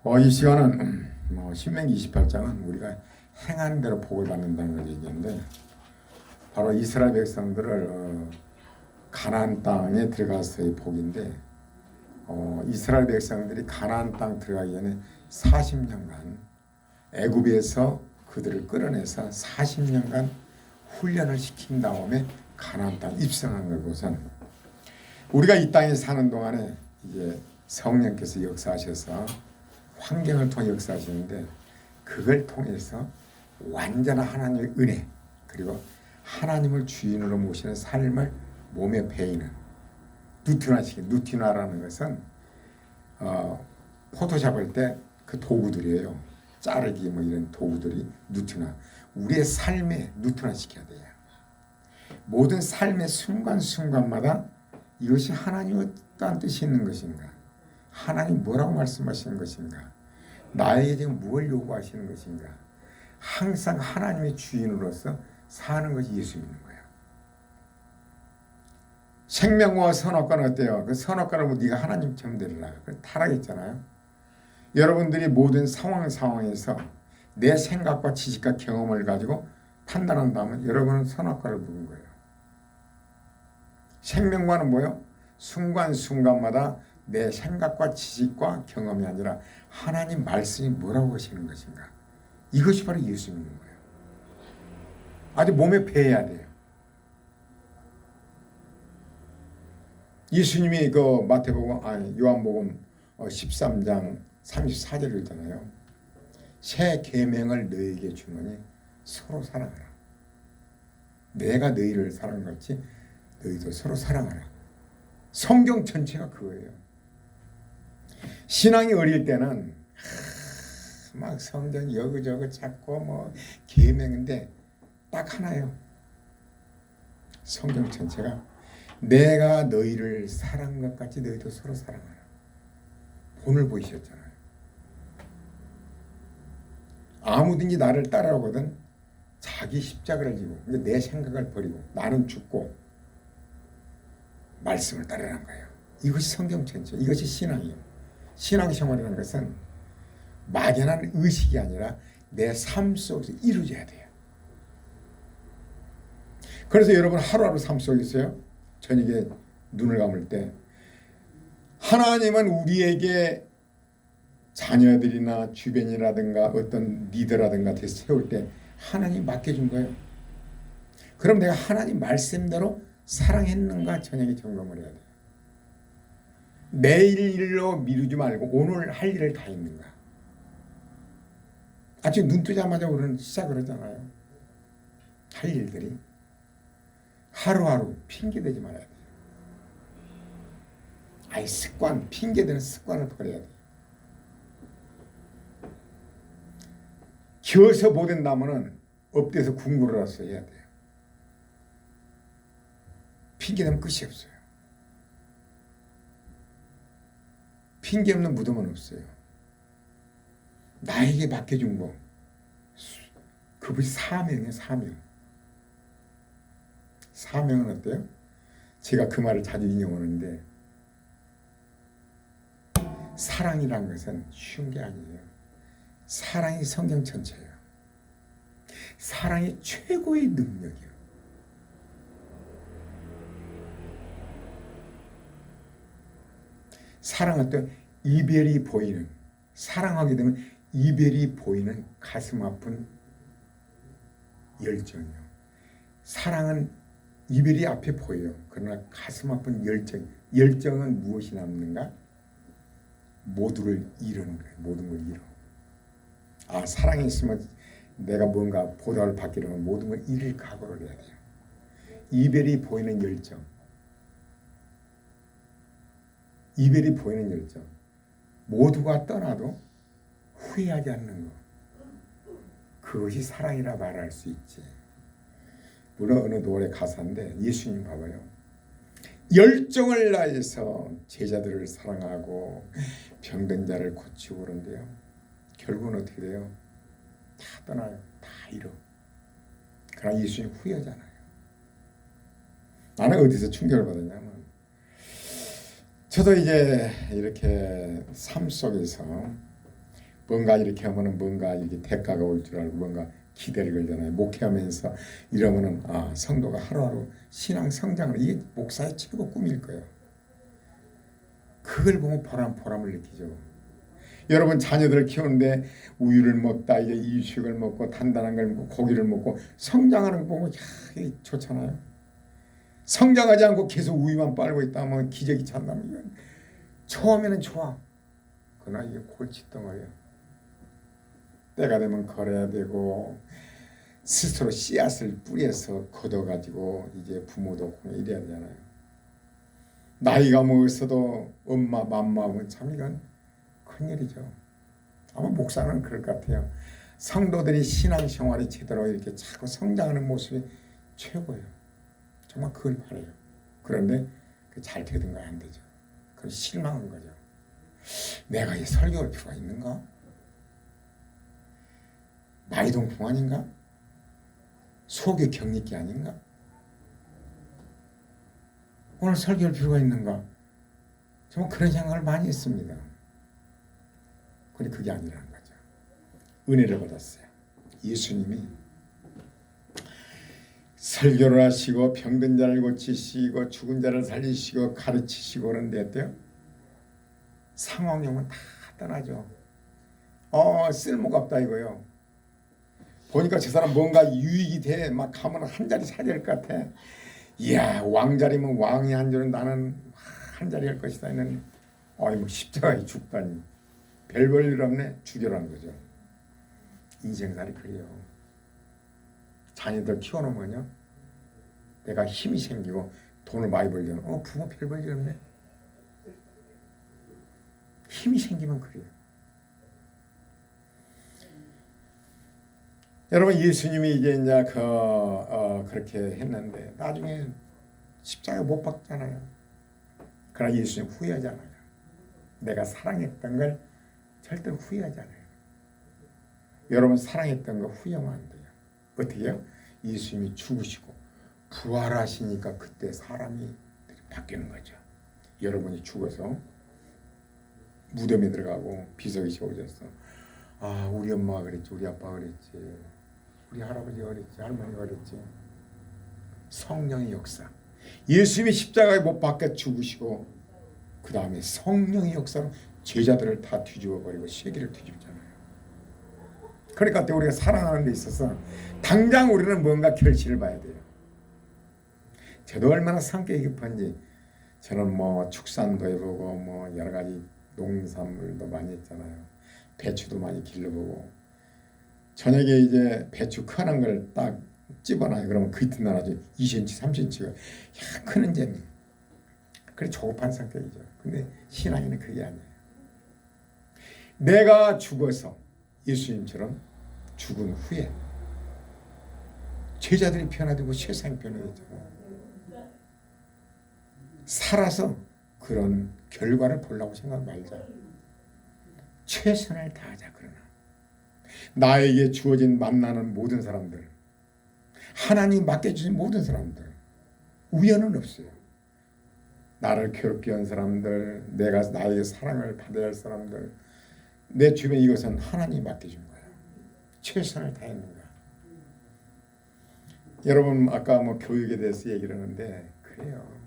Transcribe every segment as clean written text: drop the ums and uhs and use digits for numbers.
이 시간은 신명기 28장은 우리가 행하는 대로 복을 받는다는 걸 얘기하는데, 바로 이스라엘 백성들을 가나안 땅에 들어가서의 복인데, 이스라엘 백성들이 가나안 땅 들어가기 전에 40년간 애굽에서 그들을 끌어내서 40년간 훈련을 시킨 다음에 가나안 땅 입성한 걸 보선, 우리가 이 땅에 사는 동안에 이제 성령께서 역사하셔서 환경을 통해 역사하시는데, 그걸 통해서 완전한 하나님의 은혜, 그리고 하나님을 주인으로 모시는 삶을 몸에 배이는 누티나라는 것은 포도샵 할 때 그 도구들이에요. 자르기 이런 도구들이 누티나. 우리의 삶에 누티나 시켜야 돼요. 모든 삶의 순간순간마다 이것이 하나님의 어떠한 뜻이 있는 것인가, 하나님 뭐라고 말씀하시는 것인가, 나에게 지금 무엇을 요구하시는 것인가, 항상 하나님의 주인으로서 사는 것이 예수 믿는 거예요. 생명과 선악과는 어때요? 그 선악과를 뭐 네가 하나님처럼 되리라, 그 타락했잖아요. 여러분들이 모든 상황에서 내 생각과 지식과 경험을 가지고 판단한다면 여러분은 선악과를 부른 거예요. 생명과는 뭐예요? 순간순간마다 내 생각과 지식과 경험이 아니라 하나님 말씀이 뭐라고 하시는 것인가, 이것이 바로 예수 믿는 거예요. 아주 몸에 배해야 돼요. 예수님이 그 요한복음 13장 34절을 읽잖아요. 새 계명을 너희에게 주노니 서로 사랑하라. 내가 너희를 사랑같이 너희도 서로 사랑하라. 성경 전체가 그거예요. 신앙이 어릴 때는 막 성경 여기저기 찾고 계명인데 딱 하나예요. 성경 전체가 내가 너희를 사랑한 것 같이 너희도 서로 사랑하라. 본을 보이셨잖아요. 아무든지 나를 따라오거든 자기 십자가를 지고 내 생각을 버리고 나는 죽고 말씀을 따르라는 거예요. 이것이 성경 전체, 이것이 신앙이에요. 신앙생활이라는 것은 막연한 의식이 아니라 내 삶 속에서 이루어져야 돼요. 그래서 여러분 하루하루 삶 속에서요, 저녁에 눈을 감을 때 하나님은 우리에게 자녀들이나 주변이라든가 어떤 리더라든가 세울 때 하나님 맡겨준 거예요. 그럼 내가 하나님 말씀대로 사랑했는가 저녁에 점검을 해야 돼요. 내일 일로 미루지 말고 오늘 할 일을 다 했는가. 아침 눈 뜨자마자 우리는 시작을 하잖아요. 할 일들이. 하루하루 핑계대지 말아야 돼요. 습관, 핑계대는 습관을 버려야 돼요. 기어서 못 된다면은 엎드려서 궁굴을 해서 해야 돼요. 핑계대면 끝이 없어요. 핑계 없는 무덤은 없어요. 나에게 맡겨준 거, 그것이 사명이에요. 사명은 어때요? 제가 그 말을 자주 인용하는데, 사랑이란 것은 쉬운 게 아니에요. 사랑이 성경 전체예요. 사랑이 최고의 능력이에요. 사랑할 때 이별이 보이는, 사랑하게 되면 이별이 보이는 가슴 아픈 열정이요. 사랑은 이별이 앞에 보여요. 그러나 가슴 아픈 열정은 무엇이 남는가? 모두를 이루는 거예요. 모든 걸 이뤄. 사랑이 있으면 내가 뭔가 보답을 받기로는 모든 걸 잃을 각오를 해야 돼요. 이별이 보이는 열정. 이별이 보이는 열정. 모두가 떠나도 후회하지 않는 것. 그것이 사랑이라 말할 수 있지. 물론 어느 노래 가사인데 예수님 봐봐요. 열정을 다해서 제자들을 사랑하고 병든 자를 고치고 그런데요, 결국은 어떻게 돼요? 다 떠나요. 다 잃어. 그러나 예수님 후회하잖아요. 나는 어디서 충격을 받았냐면, 저도 이제 이렇게 삶 속에서 뭔가 이렇게 하면은 뭔가 이렇게 대가가 올 줄 알고 뭔가 기대를 걸잖아요. 목회하면서 이러면은 성도가 하루하루 신앙 성장을, 이게 목사의 최고 꿈일 거예요. 그걸 보면 보람을 느끼죠. 여러분 자녀들을 키우는데 우유를 먹다 이제 이유식을 먹고 단단한 걸 먹고 고기를 먹고 성장하는 거 보면 이게 좋잖아요. 성장하지 않고 계속 우유만 빨고 있다면 기저귀 찬다면 처음에는 좋아. 그러나 이게 골칫덩어리야. 때가 되면 걸어야 되고 스스로 씨앗을 뿌려서 걷어가지고 이제 부모도 이래야 되잖아요. 나이가 먹었어도 엄마 맘마음은 참 이건 큰일이죠. 아마 목사는 그럴 것 같아요. 성도들이 신앙생활이 제대로 이렇게 자꾸 성장하는 모습이 최고예요. 정말 그걸 바라요. 그런데 잘 되든가 안 되죠. 그건 실망한 거죠. 내가 이 설교할 필요가 있는가? 마이동풍 아닌가? 소교 격리기 아닌가? 오늘 설교할 필요가 있는가? 정말 그런 생각을 많이 했습니다. 그런데 그게 아니라는 거죠. 은혜를 받았어요. 예수님이 설교를 하시고 병든 자를 고치시고 죽은 자를 살리시고 가르치시고 그런데 어때요? 상황용은 다 떠나죠. 쓸모가 없다 이거요. 보니까 저 사람 뭔가 유익이 돼. 막 가면 한 자리 사야 될 것 같아. 이야, 왕자리면 왕이 한 줄은 나는 한 자리 할 것이다. 이는 뭐 십자가에 죽다니. 별 볼 일 없네. 죽여라는 거죠. 인생살이 그래요. 자녀들 키워놓으면요, 내가 힘이 생기고 돈을 많이 벌려면 부모 별 볼 일 없네. 힘이 생기면 그래요. 여러분 예수님이 이제 그렇게 했는데 나중에 십자가에 못 박잖아요. 그러나 예수님 후회하잖아요. 내가 사랑했던 걸 절대 후회하지 않아요. 여러분 사랑했던 거 후회하면 안 돼요. 어떻게요? 예수님이 죽으시고 부활하시니까 그때 사람이 바뀌는 거죠. 여러분이 죽어서 무덤에 들어가고 비석이 세워졌어. 우리 엄마가 그랬지, 우리 아빠가 그랬지, 우리 할아버지가 그랬지, 할머니가 그랬지. 성령의 역사. 예수님이 십자가에 못 박혀 죽으시고 그 다음에 성령의 역사로 제자들을 다 뒤집어버리고 세계를 뒤집잖아요. 그러니까 우리가 사랑하는 데 있어서 당장 우리는 뭔가 결실을 봐야 돼요. 저도 얼마나 성격이 급한지 저는 축산도 해보고 여러 가지 농산물도 많이 했잖아요. 배추도 많이 길러보고 저녁에 이제 배추 크는 걸 딱 집어놔요. 그러면 그 이튿날 아주 2cm, 3cm가 크는 재미. 그래 조급한 성격이죠. 근데 신앙에는 그게 아니에요. 내가 죽어서 예수님처럼 죽은 후에 제자들이 변화되고 세상이 변화되잖아요. 살아서 그런 결과를 보려고 생각 말자. 최선을 다하자. 그러나 나에게 주어진 만나는 모든 사람들, 하나님 맡겨주신 모든 사람들, 우연은 없어요. 나를 괴롭게 한 사람들, 내가 나에게 사랑을 받아야 할 사람들, 내 주변에 이것은 하나님이 맡겨준 거예요. 최선을 다했는가. 여러분 아까 교육에 대해서 얘기를 하는데 그래요.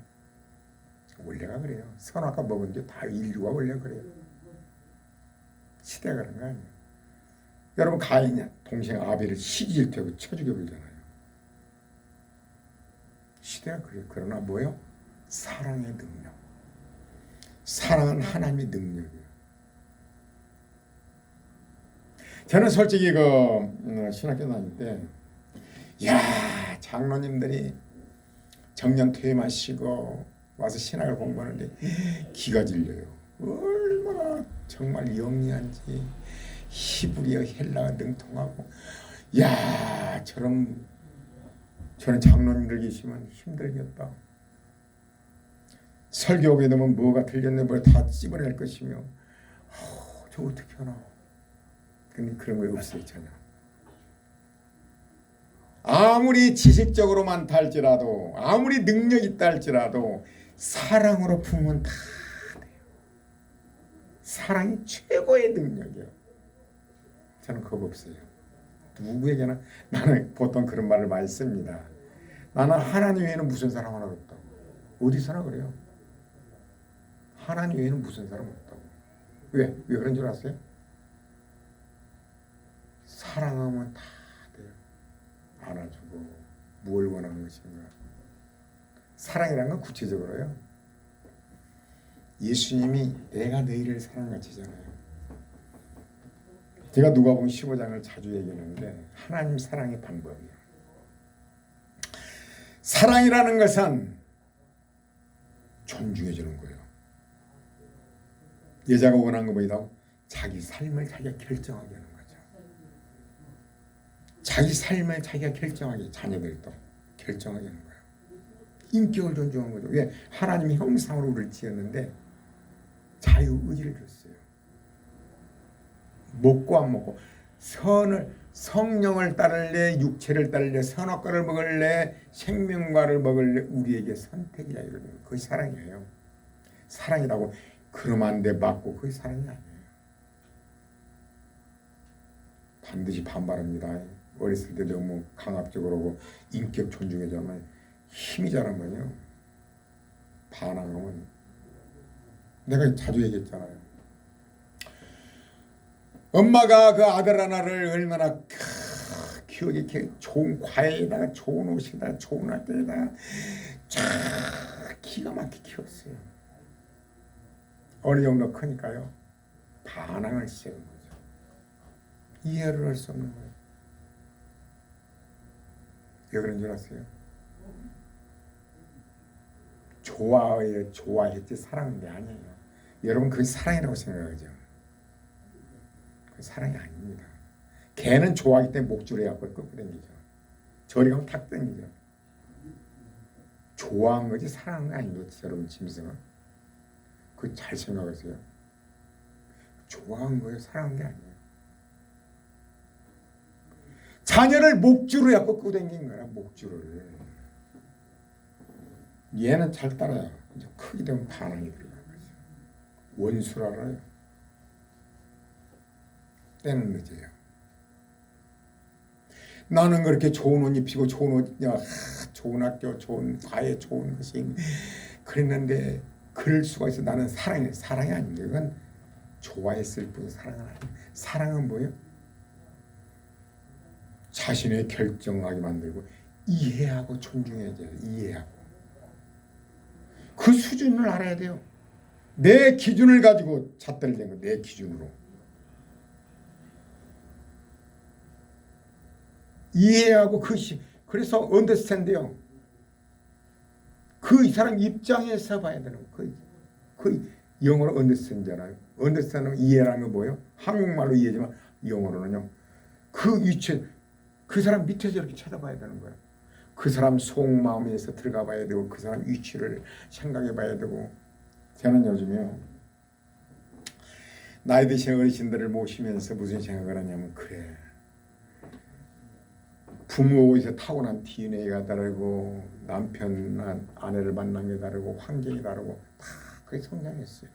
원래가 그래요. 선악과 먹은 게 다 인류가 원래 그래요. 시대가 그런 거 아니에요. 여러분 가인이 동생 아벨을 시기질투하고 쳐 죽여버리잖아요. 시대가 그래요. 그러나 뭐예요? 사랑의 능력. 사랑은 하나님의 능력이에요. 저는 솔직히 신학교 다닐 때 장로님들이 정년 퇴임하시고 와서 신학을 공부하는데 기가 질려요. 얼마나 정말 영리한지 히브리어 헬라어 능통하고 저런 장로님들 계시면 힘들겠다. 설교하게 되면 뭐가 틀렸는데 뭘 다 찝어낼 것이며 저 어떻게 하나. 근데 그런 거 없어요. 전혀. 아무리 지식적으로 많다 할지라도 아무리 능력 있다 할지라도 사랑으로 품으면 다 돼요. 사랑이 최고의 능력이에요. 저는 겁 없어요. 누구에게나 나는 보통 그런 말을 많이 씁니다. 나는 하나님 외에는 무슨 사람 하나 없다고. 어디서나 그래요. 하나님 외에는 무슨 사람 없다고. 왜 그런 줄 아세요? 사랑하면 다 돼요. 안아주고 뭘 원하는 것인가. 사랑이라는 건 구체적으로요. 예수님이 내가 너희를 사랑하시잖아요. 제가 누가복음 15장을 자주 얘기하는데 하나님 사랑의 방법이에요. 사랑이라는 것은 존중해 주는 거예요. 여자가 원하는 것보다 자기 삶을 자기가 결정하게 하는 거죠. 자기 삶을 자기가 결정하게, 자녀들도 결정하게 하는 거예요. 인격을 존중하는 거죠. 왜? 하나님의 형상으로 우리를 지었는데 자유의지를 줬어요. 먹고 안 먹고, 성령을 따를래 육체를 따를래 선악과를 먹을래 생명과를 먹을래 우리에게 선택이야. 이러면 그것이 사랑이에요. 사랑이라고 그러면 안 돼 맞고 그게 사랑이 아니에요. 반드시 반발합니다. 어렸을 때 너무 강압적으로 하고 인격 존중해주면 힘이 자라면요 반항하면, 내가 자주 얘기했잖아요. 엄마가 그 아들 하나를 얼마나 키우기 이렇게 좋은 과일에다가 좋은 옷에다가 좋은 학교에다가 기가 막히게 키웠어요. 어느 정도 크니까요 반항을 시작한 거죠. 이해를 할 수 없는 거예요. 왜 그런 줄 아세요? 좋아했지 사랑한 게 아니에요. 여러분 그게 사랑이라고 생각하죠. 그 사랑이 아닙니다. 개는 좋아하기 때문에 목줄에 약을 꺾고 다니죠. 저리 가면 탁 당기죠. 좋아한 거지 사랑한 거 아닌 거지. 여러분 짐승은 그거 잘 생각하세요. 좋아한 거예요. 사랑한 게 아니에요. 자녀를 목줄로 약고 끄고 다닌 거야. 목줄을. 얘는 잘 따라요. 이제 크게 되면 반항이 들어가는 거죠. 원수라 알아요. 때는 늦어요. 나는 그렇게 좋은 옷 입히고 좋은 옷, 좋은 학교, 좋은 과외, 좋은 것이 그랬는데 그럴 수가 있어. 나는 사랑이 아닌데 그건 좋아했을 뿐 사랑은 아니에요. 사랑은 뭐예요? 자신의 결정하게 만들고 이해하고 존중해야죠. 이해하고 그 수준을 알아야 돼요. 내 기준을 가지고 잣대를 댄 거, 내 기준으로 이해하고 그래서 understand요. 그 이 사람 입장에서 봐야 되는 거. 그 영어로 understand잖아요. understand은 이해라는 거 뭐예요? 한국말로 이해지만 영어로는요. 그 위치, 그 사람 밑에서 이렇게 쳐다봐야 되는 거예요. 그 사람 속마음에서 들어가 봐야 되고 그 사람 위치를 생각해 봐야 되고. 저는 요즘에요 나이 드신 어르신들을 모시면서 무슨 생각을 하냐면, 그래 부모에서 타고난 DNA가 다르고 남편 아내를 만난 게 다르고 환경이 다르고 다 그게 성장했어요.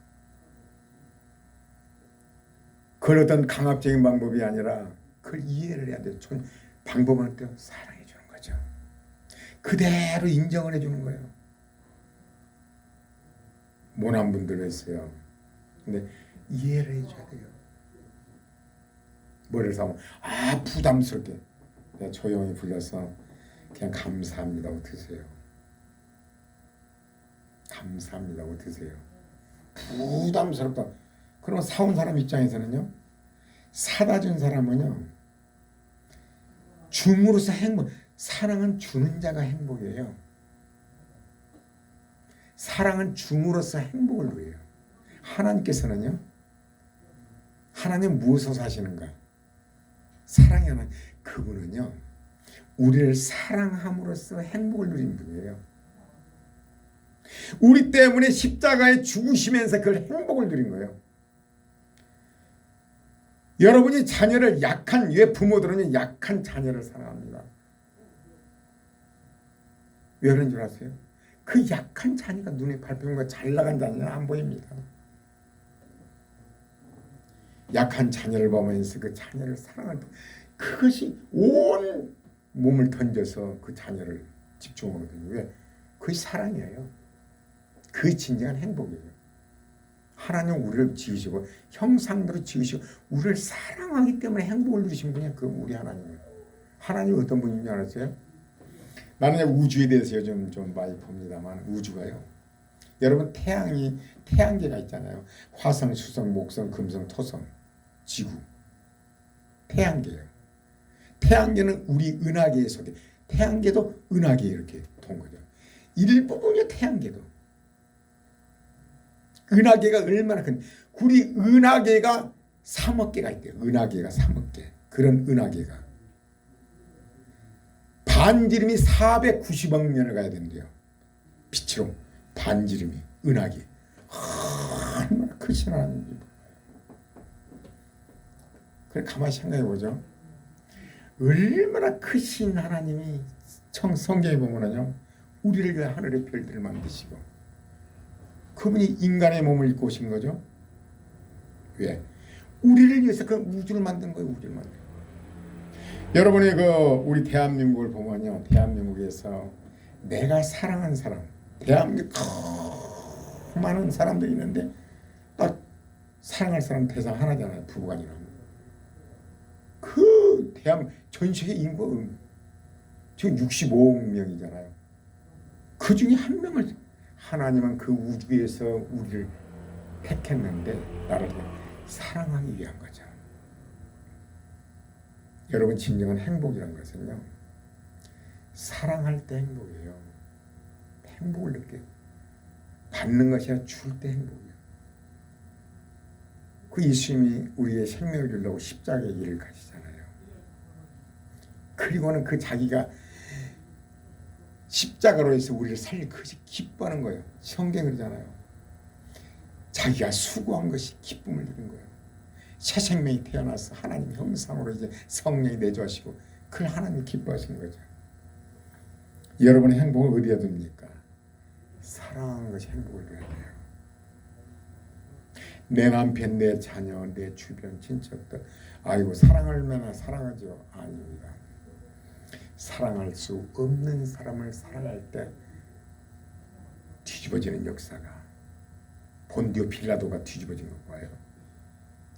그걸 어떤 강압적인 방법이 아니라 그걸 이해를 해야 돼요. 방법은 어때요? 사랑해 주는 거죠. 그대로 인정을 해주는 거예요. 모난 분들 있어요. 근데 이해를 해줘야 돼요. 뭐를 사면 부담스럽게 그냥 조용히 불러서 그냥 감사합니다고 드세요. 감사합니다고 드세요. 부담스럽다. 그럼 사온 사람 입장에서는요, 사다 준 사람은요 줌으로써 행복. 사랑은 주는 자가 행복이에요. 사랑은 줌으로써 행복을 누려요. 하나님께서는요, 하나님 무엇을 사시는가? 사랑이 하나. 그분은요 우리를 사랑함으로써 행복을 누린 분이에요. 우리 때문에 십자가에 죽으시면서 그 행복을 누린 거예요. 여러분이 자녀를 왜 부모들은 약한 자녀를 사랑합니다. 왜 그런 줄 아세요? 그 약한 자녀가 눈에 밟히는 거 잘 나간 자녀는 안 보입니다. 약한 자녀를 보면서 그 자녀를 사랑할 때 그것이 온 몸을 던져서 그 자녀를 집중하거든요. 왜? 그게 사랑이에요. 그게 진정한 행복이에요. 하나님 우리를 지으시고 형상대로 지으시고 우리를 사랑하기 때문에 행복을 누리신 분이 그 우리 하나님이에요. 하나님이 어떤 분인지 알았어요? 나는 우주에 대해서 요즘 좀 많이 봅니다만 우주가요. 여러분 태양계가 있잖아요. 화성, 수성, 목성, 금성, 토성, 지구. 태양계예요. 태양계는 우리 은하계에 속해. 태양계도 은하계에 이렇게 돈 거죠. 일부분이 태양계도. 은하계가 얼마나 큰, 우리 은하계가 3억 개가 있대요. 은하계가 3억 개. 그런 은하계가. 반지름이 490억 년을 가야 된대요. 빛으로. 반지름이. 은하계. 얼마나 크신 하나님인지. 그래 가만히 생각해 보죠. 얼마나 크신 하나님이 성경에 보면은요. 우리를 위해 하늘의 별들을 만드시고 그분이 인간의 몸을 입고 오신 거죠. 왜? 우리를 위해서 그 우주를 만든 거예요. 우주를 만든 거예요. 여러분이 그 우리 대한민국을 보면요. 대한민국에서 내가 사랑한 사람, 대한민국 많은 사람들이 있는데 딱 사랑할 사람 대상 하나잖아요. 부부간이라면. 그 전 세계 인구가 지금 65억 명이잖아요. 그 중에 한 명을 하나님은 그 우주에서 우리를 택했는데 나를 사랑하기 위한 거죠. 여러분 진정한 행복이란 것은요. 사랑할 때 행복이에요. 행복을 느껴요. 받는 것이 아니라 줄 때 행복이에요. 그 예수님이 우리의 생명을 주려고 십자가의 일을 가시잖아요. 그리고는 그 자기가 십자가로 해서 우리를 살릴 것이 기뻐하는 거예요. 성경이 그러잖아요. 자기가 수고한 것이 기쁨을 누린 거예요. 새 생명이 태어나서 하나님 형상으로 이제 성령이 내주하시고 그걸 하나님이 기뻐하시는 거죠. 여러분의 행복을 어디에 둡니까? 사랑하는 것이 행복을 줘야 돼요. 내 남편, 내 자녀, 내 주변 친척들 아이고 사랑할 만한 사랑하죠? 아닙니다. 사랑할 수 없는 사람을 사랑할 때 뒤집어지는 역사가 본디오 빌라도가 뒤집어진 거 봐요.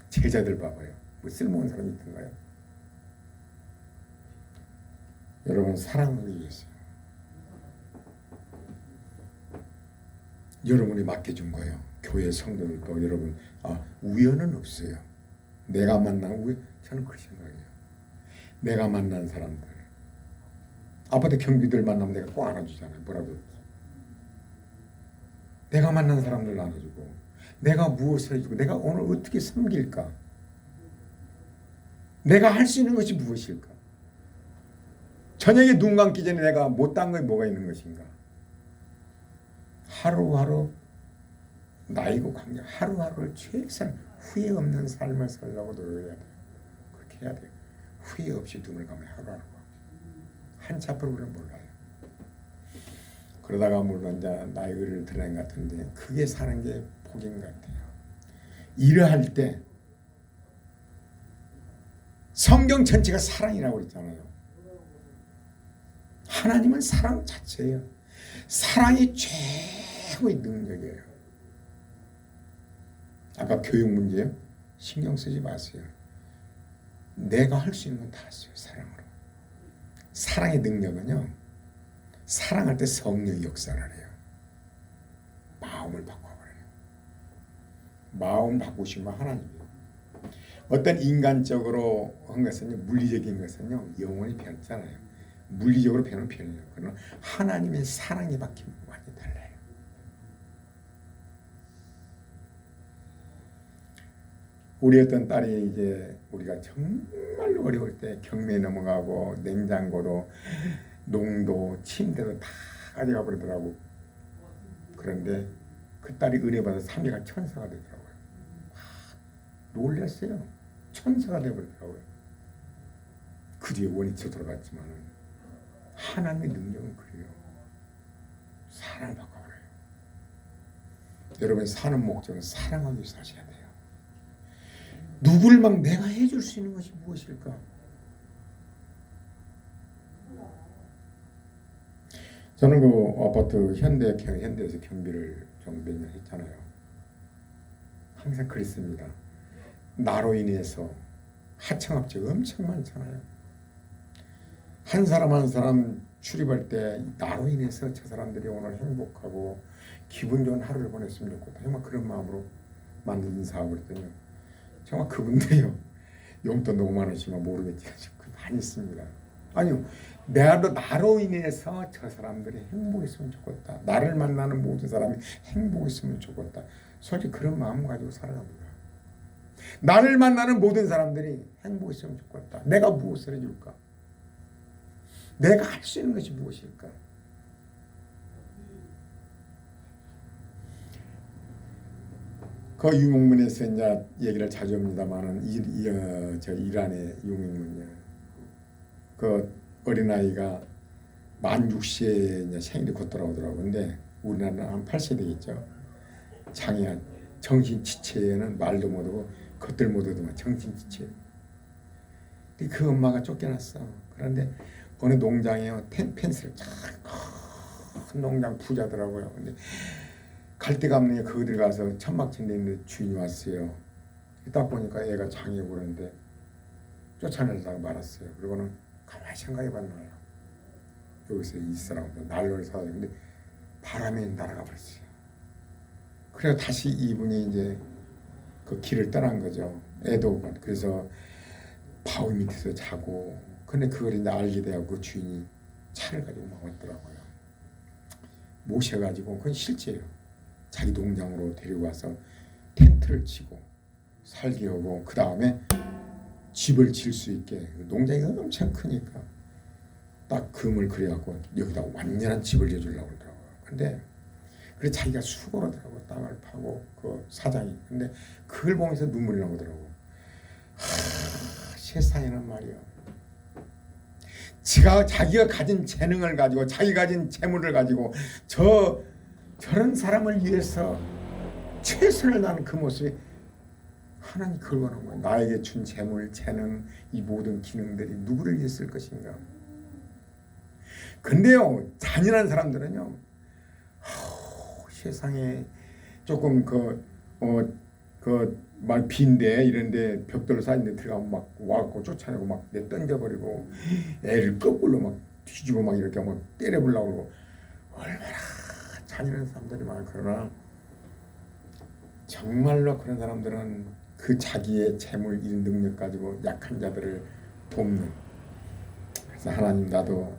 제자들 봐봐요. 뭐 쓸모없는 사람이 있던가요? 여러분 사랑하기 위해서 여러분이 맡겨준 거예요. 교회 성도들도 여러분 우연은 없어요. 내가 만난 우연 저는 그 생각이에요. 내가 만난 사람들 아파트 경비들 만나면 내가 꼭 안아주잖아요. 뭐라도 내가 만난 사람들 안아주고 내가 무엇을 해주고 내가 오늘 어떻게 섬길까? 내가 할 수 있는 것이 무엇일까? 저녁에 눈 감기 전에 내가 못한 것이 뭐가 있는 것인가? 하루하루 나이고 관계 하루하루를 최선 후회 없는 삶을 살려고 노력해야 돼요. 그렇게 해야 돼요. 후회 없이 눈을 감아 하루하루 한치 앞으로 우리는 몰라요. 그러다가 물론 이제 나이를 드러낸 것 같은데 그게 사는 게 복인 것 같아요. 일을 할 때 성경 전체가 사랑이라고 그랬잖아요. 하나님은 사랑 자체예요. 사랑이 최고의 능력이에요. 아까 교육 문제요? 신경 쓰지 마세요. 내가 할 수 있는 건 다 했어요. 사랑으로. 사랑의 능력은요. 사랑할 때 성령이 역사를 해요. 마음을 바꿔버려요. 마음 바꾸시면 하나님이에요. 어떤 인간적으로 한 것은요. 물리적인 것은요. 영원히 변하잖아요. 물리적으로 변하는 편이에요. 그러나 하나님의 사랑이 바뀌면 완전히 달라요. 우리 어떤 딸이 이제 우리가 정말 어려울 때 경매에 넘어가고 냉장고도 농도 침대도 다 가져가 버리더라고. 그런데 그 딸이 은혜 받아서 3위가 천사가 되더라고요. 놀랐어요. 천사가 되버리더라고요. 그 뒤에 원위치로 돌아갔지만 하나님의 능력은 그래요. 사랑을 바꿔버려요. 여러분 사는 목적은 사랑하기 위해서 하셔야 돼요. 누굴 막 내가 해줄 수 있는 것이 무엇일까? 저는 그 아파트 현대에서 경비를 좀 몇 년 했잖아요. 항상 그랬습니다. 나로 인해서 하청업체가 엄청 많잖아요. 한 사람 한 사람 출입할 때 나로 인해서 저 사람들이 오늘 행복하고 기분 좋은 하루를 보냈으면 좋겠다. 정말 그런 마음으로 만든 사업이거든요. 정말 그분들이요. 용돈도 5만 원씩만 모르겠지. 많이 있습니다. 아니요. 나로 인해서 저 사람들이 행복했으면 좋겠다. 나를 만나는 모든 사람이 행복했으면 좋겠다. 솔직히 그런 마음 가지고 살아갑니다. 나를 만나는 모든 사람들이 행복했으면 좋겠다. 내가 무엇을 해줄까? 내가 할 수 있는 것이 무엇일까? 그 유목문에서 이제 얘기를 자주 합니다만은 저 이란의 유목문이요. 그 어린아이가 만 6세에 이제 생일이 곧 돌아오더라고요. 근데 우리나라는 한 8세 되겠죠. 장애한 정신지체에는 말도 못하고 겉들 못하더만 정신지체. 근데 그 엄마가 쫓겨났어. 그런데 어느 농장에요. 펜스를 큰 농장 부자더라고요. 근데 갈 데가 없는 게 거기 가서 천막침대 있는데 주인이 왔어요. 딱 보니까 애가 장애 보는데 쫓아내다가 말았어요. 그리고는 가만히 생각해봤나요? 여기서 이 사람도 난로를 사다 근데 바람에 날아가 버렸어요. 그래서 다시 이분이 이제 그 길을 떠난 거죠. 애도 그래서 바위 밑에서 자고. 근데 그걸 이제 알게 되고 그 주인이 차를 가지고 막 왔더라고요. 모셔가지고 그건 실제예요. 자기 농장으로 데리고 와서 텐트를 치고 살게 하고 그 다음에 집을 질 수 있게 농장이 엄청 크니까 딱 금을 그려갖고 여기다 완전한 집을 지어주려고 그러더라고요. 근데 그래 자기가 수고하더라고. 땅을 파고 그 사장이. 근데 그걸 보면서 눈물이 나오더라고. 세상에는 말이야. 자기가 가진 재능을 가지고 자기가 가진 재물을 가지고 저런 사람을 위해서 최선을 다하는 그 모습이 하나님 그걸 원하는 거예요. 나에게 준 재물, 재능, 이 모든 기능들이 누구를 위해 쓸 것인가. 근데요, 잔인한 사람들은요, 세상에 조금 막 빈데 이런데 벽돌로 쌓인데 들어가면 막 와갖고 쫓아내고 막 내 던져버리고 애를 거꾸로 막 뒤집어 막 이렇게 막 때려보려고 그러고 얼마나 잔인한 사람들이 많아. 그러나 정말로 그런 사람들은 그 자기의 재물 이 능력 가지고 약한 자들을 돕는. 그래서 하나님 나도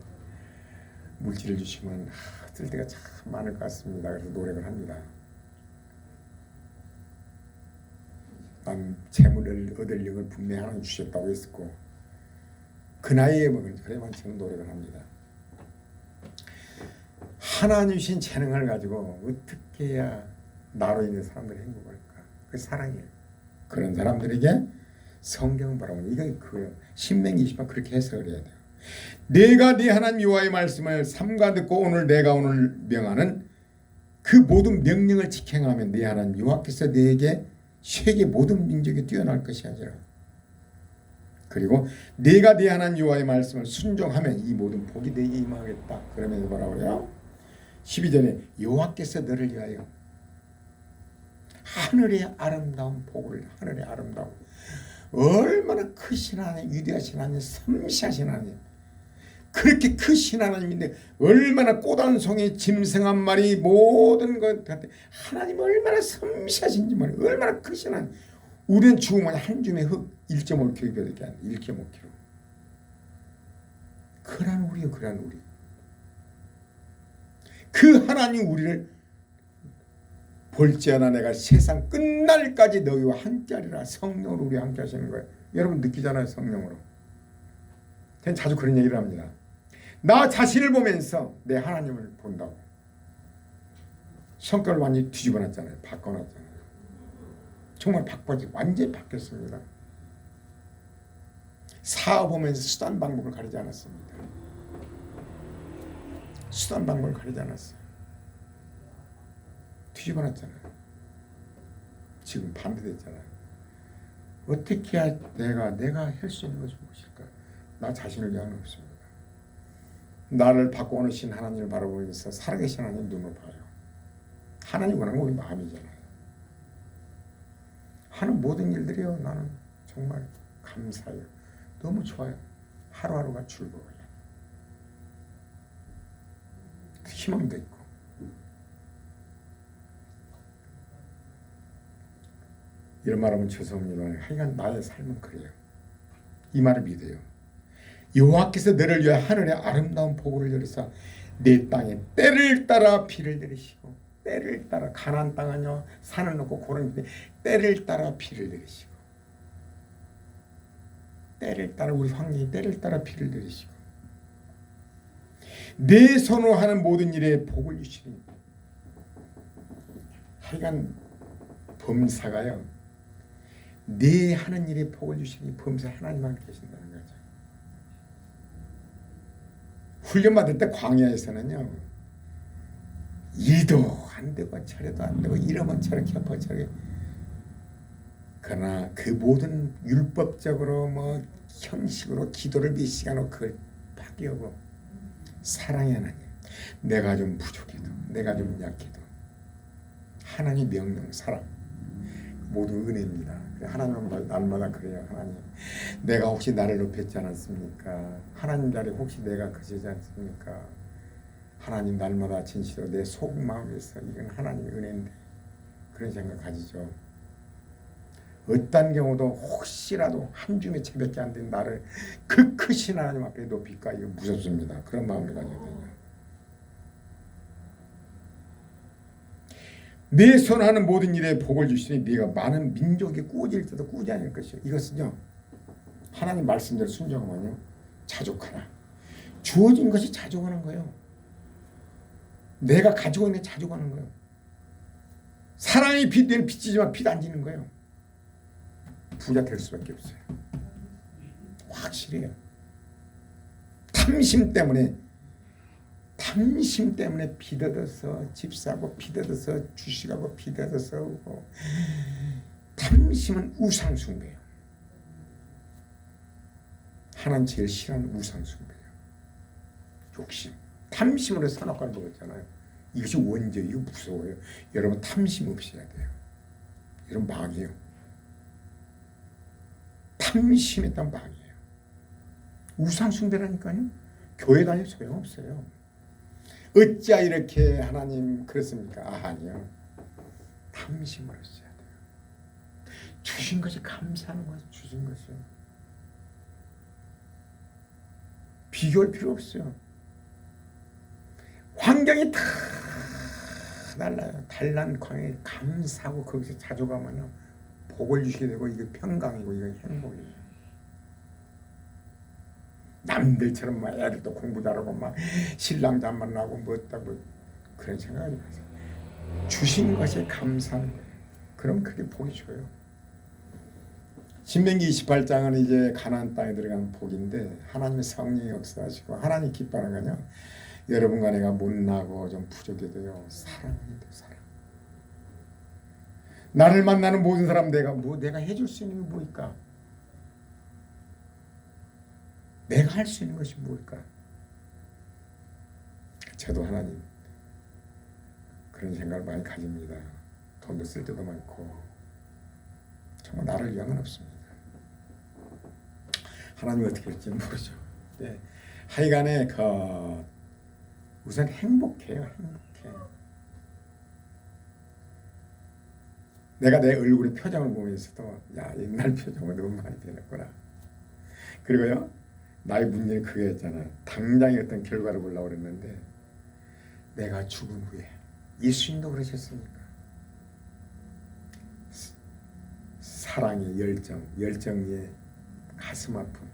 물질을 주시면 쓸 때가 참 많을 것 같습니다. 그래서 노력을 합니다. 난 재물을 얻을 영을 분명히 하나님 주셨다고 했었고 그 나이에 그래만 저는 노력을 합니다. 하나님 주신 재능을 가지고 어떻게 해야 나로 인해 사람들이 행복할까? 그 사랑이에요. 그런 사람들에게 성경은 바라보는 이게 그거예요. 신명기 20편 그렇게 해석을 해야 돼요. 내가 네 하나님 여호와의 말씀을 삼가 듣고 내가 오늘 명하는 그 모든 명령을 지켜가면 네 하나님 여호와께서 네게 세계 모든 민족이 뛰어날 것이 아니라 그리고 네가 네 하나님 여호와의 말씀을 순종하면 이 모든 복이 네게 임하겠다. 그러면서 뭐라고 그래요? 12절에 여호와께서 너를 위하여 하늘의 아름다운 복을 하늘의 아름다운 얼마나 크신 하나님 위대하신 하나님 섬시하신 하나님 그렇게 크신 하나님인데 얼마나 꽃 한 송이 짐승 한 마리 모든 것 같아 하나님 얼마나 섬시하신지 말이야. 얼마나 크신 하나님. 우리는 죽으면 한 줌의 흙 1.5kg밖에 안 돼. 1.5kg. 그런 우리요. 그런 우리. 그 하나님 우리를 볼지어나 내가 세상 끝날까지 너희와 함께하리라. 성령으로 우리 함께 하시는 거예요. 여러분 느끼잖아요. 성령으로. 저는 자주 그런 얘기를 합니다. 나 자신을 보면서 내 하나님을 본다고. 성격을 완전히 뒤집어놨잖아요. 바꿔놨잖아요. 정말 완전히 바뀌었습니다. 사업하면서 수단 방법을 가리지 않았습니다. 수단 방법을 가리지 않았어요. 뒤집어놨잖아요. 지금 반대됐잖아요. 어떻게 해야 내가 할 수 있는 것이 무엇일까? 나 자신을 위한 없습니다. 나를 바꿔오는 신 하나님을 바라보면서 살아계신 하나님 눈을 봐요. 하나님 원하는 건 우리 마음이잖아요. 하는 모든 일들이요, 나는 정말 감사해요. 너무 좋아요. 하루하루가 즐거워요. 희망도 있고. 이런 말하면 죄송합니다. 하여간 나의 삶은 그래요. 이 말을 믿어요. 여호와께서 너를 위하여 하늘의 아름다운 보고를 열으사 내 땅에 때를 따라 비를 내리시고, 때를 따라 가나안 땅 아니요 산을 놓고 고른데 때를 따라 비를 내리시고, 때를 따라 우리 황제의 때를 따라 비를 내리시고, 내 손으로 하는 모든 일에 복을 주시니. 하여간 범사가요, 내 하는 일에 복을 주시니 범사 하나님만 계신다는 거죠. 훈련 받을 때 광야에서는요, 이도 안 되고 저래도 안 되고 이러면 저렇게 하고 저렇게. 그러나 그 모든 율법적으로 뭐 형식으로 기도를 몇 시간을 그걸 파괴하고 사랑의 하나님, 내가 좀 부족해도 내가 좀 약해도 하나님 명령 사랑 모두 은혜입니다. 하나님은 날마다 그래요. 하나님, 내가 혹시 나를 높였지 않았습니까? 하나님 자리 혹시 내가 그치지 않습니까? 하나님 날마다 진실로 내 속마음에서 이건 하나님의 은혜인데, 그런 생각 가지죠. 어떤 경우도 혹시라도 한 줌의 채밖에 안 된 나를 그 크신 하나님 앞에 높일까, 이거 무섭습니다. 그런 마음을 가져야 돼요. 내 손하는 모든 일에 복을 주시니 네가 많은 민족이 꾸어질 때도 꾸지 않을 것이요. 이것은요, 하나님 말씀대로 순종하면요 자족하라. 주어진 것이 자족하는 거예요. 내가 가지고 있는 게 자족하는 거예요. 사랑이 빛을 비치지만 빛 안 지는 거예요. 부자 될 수밖에 없어요. 확실해요. 탐심 때문에 비더어서 집 사고, 비더어서 주식하고, 비더어서 오고. 탐심은 우상숭배예요. 하나님 제일 싫어하는 우상숭배예요. 욕심. 탐심으로 선악과를 먹었잖아요. 이것이 원죄, 이거 무서워요. 여러분 탐심 없어야 돼요. 이런 마귀예요. 탐심에 따른 마귀예요. 우상숭배라니까요. 교회 다녀 소용없어요. 어찌 이렇게 하나님 그렇습니까? 아니요. 탐심으로 써야 돼요. 주신 것이 감사하는 것이 주신 것이요. 비교할 필요 없어요. 환경이 다 달라요. 달란 광야에 감사하고 거기서 자족하면요 복을 주시게 되고, 이게 평강이고 이게 행복이에요. 남들처럼 막 애들도 공부 잘하고 막 신랑 잘 만나고 뭐 어따고 그런 생각하지 마세요. 주신 것에 감사하는 거예요. 그럼 그게 복이 줘요. 신명기 28장은 이제 가나안 땅에 들어간 복인데, 하나님의 성령이 역사하시고 하나님 기뻐하는 거냐, 여러분과 내가 못나고 좀 부족해도요 사랑해요. 사랑. 나를 만나는 모든 사람 내가 해줄 수 있는 게 뭘까? 내가 할 수 있는 것이 뭘까? 저도 하나님 그런 생각을 많이 가집니다. 돈도 쓸 때도 많고 정말 나를 위한 건 없습니다. 하나님이 어떻게 할지 모르죠. 네. 하여간에 우선 행복해요. 행복해. 내가 내 얼굴의 표정을 보면서도 야, 옛날 표정은 너무 많이 변했구나. 그리고요, 나의 문제는 그거였잖아. 당장에 어떤 결과를 보려고 그랬는데, 내가 죽은 후에 예수님도 그러셨으니까 사랑의 열정의 가슴 아픔.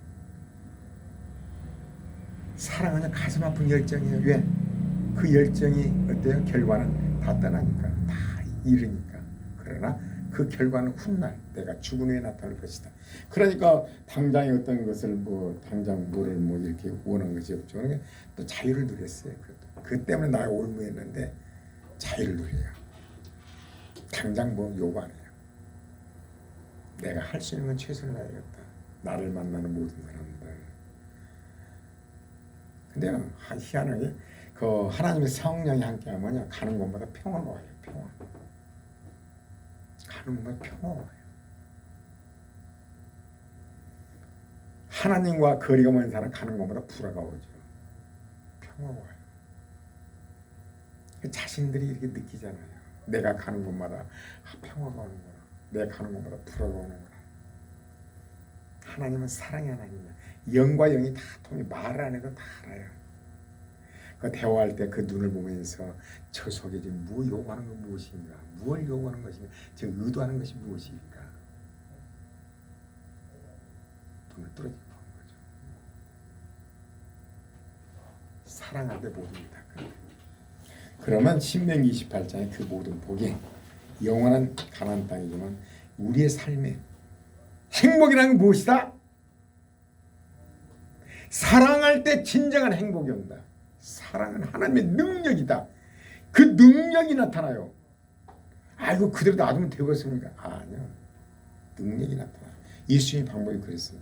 사랑하는 가슴 아픈 열정이에요. 왜? 그 열정이 어때요? 결과는 다 떠나니까, 다 잃으니까. 그러나 그 결과는 훗날 내가 죽은 후에 나타날 것이다. 그러니까 당장에 어떤 것을 당장 뭐를 이렇게 원한 것이 없죠. 그러니까 또 자유를 누렸어요. 그 때문에 나가 올무했는데 자유를 누려요. 당장 요구 안 해요. 내가 할 수 있는 건 최선을 다해야겠다. 나를 만나는 모든 사람들. 근데 희한하게 그 하나님의 성령이 함께하면 가는 곳마다 평화가 와요. 평화. 가는 곳마다 평화가 와요. 하나님과 거리가 먼 사람 가는 곳마다 불화가 오죠. 평화가 와요. 자신들이 이렇게 느끼잖아요. 내가 가는 곳마다 평화가 오는구나. 내가 가는 곳마다 불화가 오는구나. 하나님은 사랑의 하나님이야. 영과 영이 다 통해 말 안 해도 다 알아요. 그 대화할 때 그 눈을 보면서 저 속에 지금 뭐 요구하는 건 무엇인가? 무엇을 요구하는 것인가? 저 의도하는 것이 무엇일까? 눈을 뚫어지고 보는 거죠. 사랑할 때 모든 게 다 그래. 그러면 신명기 28장의 그 모든 복이 영원한 가나안 땅이지만 우리의 삶에 행복이라는 건 무엇이다? 사랑할 때 진정한 행복이 온다. 사랑은 하나님의 능력이다. 그 능력이 나타나요. 아이고 그대로 놔두면 되겠습니까? 아니요. 능력이 나타나요. 예수님의 방법이 그랬어요.